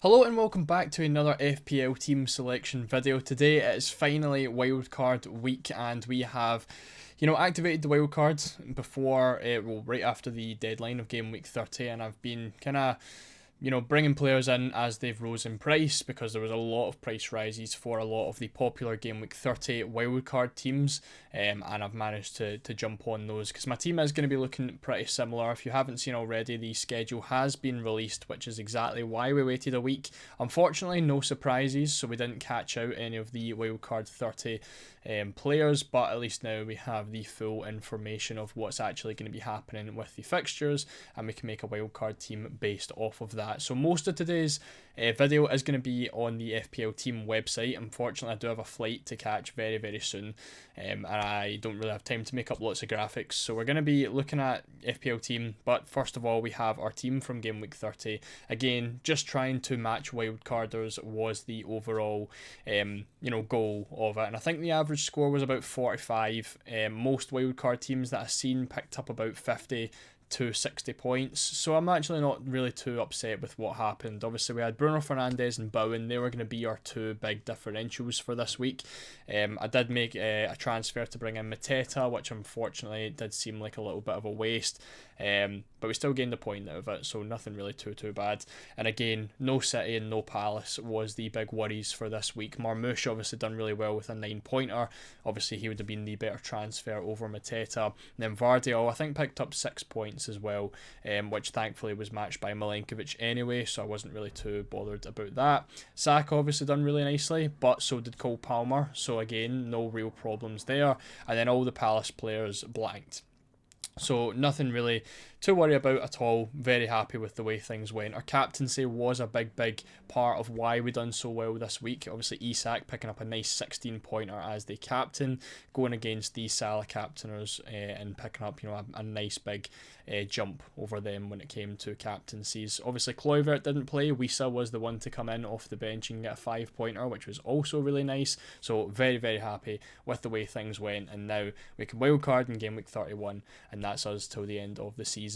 Hello and welcome back to another FPL team selection video. Today it is finally wildcard week and we have, activated the wildcards before, right after the deadline of game week 30, and I've been kind of bringing players in as they've rose in price because there was a lot of price rises for a lot of the popular Game Week 30 wildcard teams, and I've managed to jump on those because my team is going to be looking pretty similar. If you haven't seen already, the schedule has been released, which is exactly why we waited a week. Unfortunately, no surprises, so we didn't catch out any of the wildcard 30 players, but at least now we have the full information of what's actually going to be happening with the fixtures, and we can make a wildcard team based off of that. So most of today's video is going to be on the FPL team website. Unfortunately, I do have a flight to catch very, very soon, and I don't really have time to make up lots of graphics. So we're going to be looking at FPL team, but first of all, we have our team from Game Week 30. Again, just trying to match wildcarders was the overall, goal of it. And I think the average score was about 45. Most wildcard teams that I've seen picked up about 50 to 60 points, so I'm actually not really too upset with what happened. Obviously, we had Bruno Fernandes and Bowen. They were going to be our two big differentials for this week. I did make a transfer to bring in Mateta, which unfortunately did seem like a little bit of a waste, but we still gained a point out of it, so nothing really too bad. And again, no City and no Palace was the big worries for this week. Marmoush obviously done really well with a 9-pointer. Obviously, he would have been the better transfer over Mateta. And then Vardiol, I think, picked up 6 points as well, which thankfully was matched by Milenkovic anyway, so I wasn't really too bothered about that. Saka obviously done really nicely, but so did Cole Palmer, so again, no real problems there. And then all the Palace players blanked. So nothing really to worry about at all. Very happy with the way things went. Our captaincy was a big part of why we done so well this week. Obviously, Isak picking up a nice 16-pointer as the captain, going against the Salah captainers, and picking up a nice big jump over them when it came to captaincies. Obviously, Kluivert didn't play. Wisa was the one to come in off the bench and get a 5-pointer, which was also really nice. So very happy with the way things went, and now we can wildcard in Game Week 31, and that's us till the end of the season.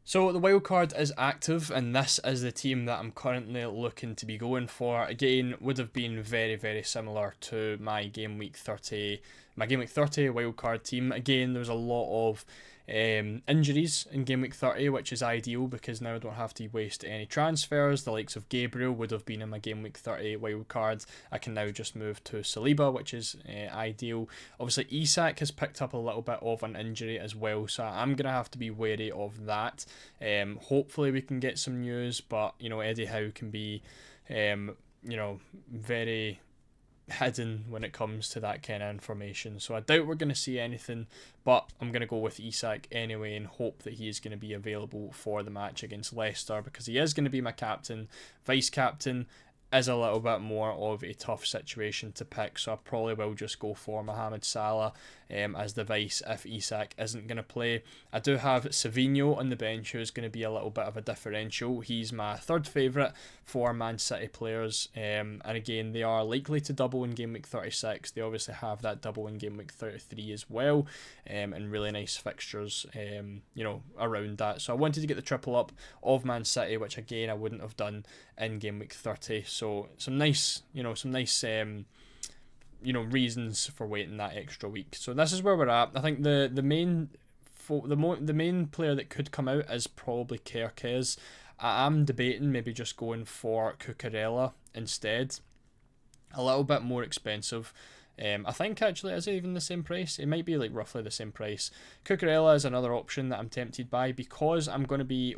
So the wildcard is active, and this is the team that I'm currently looking to be going for. Again, would have been very similar to my Game Week 30 wildcard team. Again, there's a lot of injuries in Game Week 30, which is ideal because now I don't have to waste any transfers. The likes of Gabriel would have been in my Game Week 30 wildcard. I can now just move to Saliba, which is ideal. Obviously, Isak has picked up a little bit of an injury as well, so I'm going to have to be wary of that. Hopefully we can get some news, but Eddie Howe can be very hidden when it comes to that kind of information, so I doubt we're going to see anything, but I'm going to go with Isak anyway and hope that he is going to be available for the match against Leicester, because he is going to be my captain. Vice captain is a little bit more of a tough situation to pick, so I probably will just go for Mohamed Salah as the vice if Isak isn't going to play. I do have Savinho on the bench, who's going to be a little bit of a differential. He's my third favourite for Man City players, and again, they are likely to double in Game Week 36. They obviously have that double in Game Week 33 as well, and really nice fixtures around that. So I wanted to get the triple up of Man City, which again I wouldn't have done in Game Week 30. So some nice reasons for waiting that extra week. So this is where we're at. I think the main player that could come out is probably Kerkez. I am debating maybe just going for Cucurella instead. A little bit more expensive. I think actually, is it even the same price? It might be like roughly the same price. Cucurella is another option that I'm tempted by because I'm going to be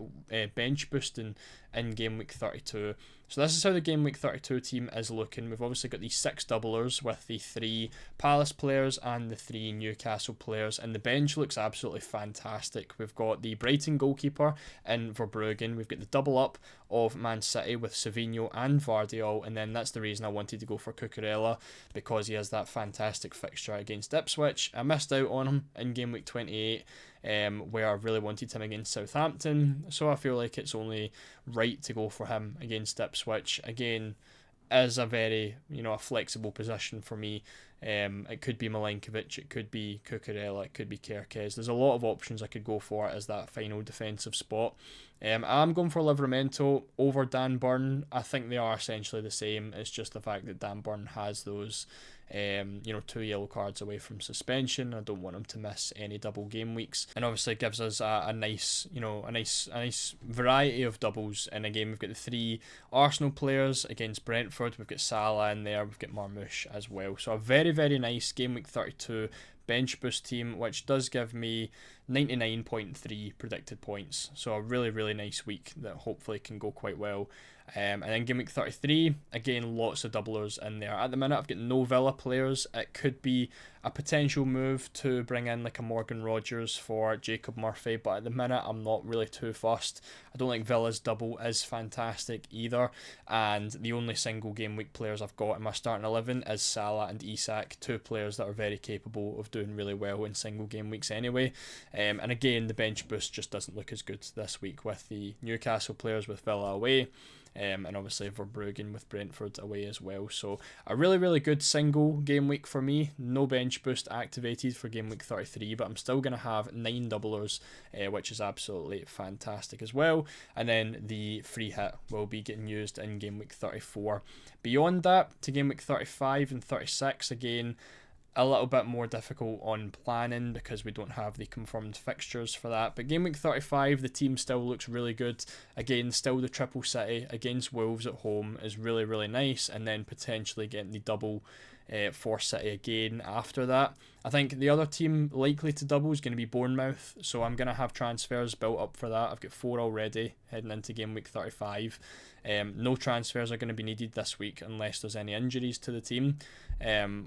bench boosting in Game Week 32. So this is how the Game Week 32 team is looking. We've obviously got these 6 doublers with the 3 Palace players and the 3 Newcastle players, and the bench looks absolutely fantastic. We've got the Brighton goalkeeper in Verbruggen. We've got the double up of Man City with Savinho and Vardiol, and then that's the reason I wanted to go for Cucurella, because he has that fantastic fixture against Ipswich. I missed out on him in Game Week 28, where I really wanted him against Southampton, so I feel like it's only right to go for him against Ipswich. Again, is a very a flexible position for me, It could be Milenkovic, it could be Cucurella, it could be Kerkez. There's a lot of options I could go for as that final defensive spot. I'm going for Livramento over Dan Burn. I think they are essentially the same. It's just the fact that Dan Burn has those 2 yellow cards away from suspension. I don't want him to miss any double game weeks, and obviously it gives us a nice variety of doubles in a game. We've got the 3 Arsenal players against Brentford. We've got Salah in there. We've got Marmoush as well. So a very, very nice game week 32 bench boost team, which does give me 99.3 predicted points. So a really, really nice week that hopefully can go quite well. And then game week 33, again, lots of doublers in there. At the minute, I've got no Villa players. It could be a potential move to bring in like a Morgan Rogers for Jacob Murphy, but at the minute, I'm not really too fussed. I don't think Villa's double is fantastic either, and the only single game week players I've got in my starting 11 is Salah and Isak, 2 players that are very capable of doing really well in single game weeks anyway. And again, the bench boost just doesn't look as good this week with the Newcastle players with Villa away. And obviously Verbruggen with Brentford away as well. So a really, really good single game week for me. No bench boost activated for game week 33, but I'm still going to have 9 doublers, which is absolutely fantastic as well. And then the free hit will be getting used in game week 34. Beyond that, to game week 35 and 36, again, a little bit more difficult on planning because we don't have the confirmed fixtures for that. But game week 35, the team still looks really good. Again, still the triple city against Wolves at home is really, really nice. And then potentially getting the double for City again after that. I think the other team likely to double is going to be Bournemouth. So I'm going to have transfers built up for that. I've got 4 already heading into game week 35. No transfers are going to be needed this week unless there's any injuries to the team,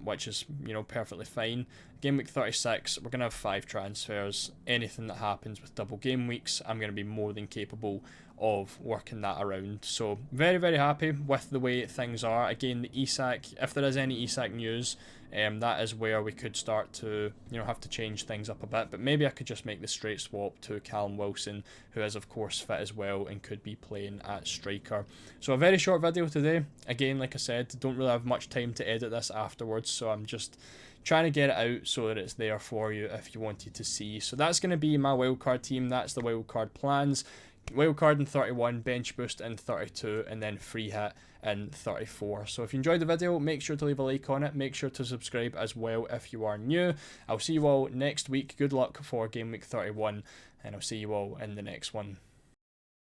which is perfectly fine. Game week 36, we're going to have 5 transfers. Anything that happens with double game weeks, I'm going to be more than capable of working that around. So very, very happy with the way things are. Again, the Isak, if there is any Isak news, that is where we could start to have to change things up a bit, but maybe I could just make the straight swap to Callum Wilson, who is of course fit as well and could be playing at striker. So a very short video today. Again, like I said, don't really have much time to edit this afterwards, so I'm just trying to get it out so that it's there for you if you wanted to see. So that's going to be my wildcard team. That's the wildcard plans. Wildcard in 31, bench boost in 32, and then free hit in 34. So if you enjoyed the video, make sure to leave a like on it. Make sure to subscribe as well if you are new. I'll see you all next week. Good luck for game week 31, and I'll see you all in the next one.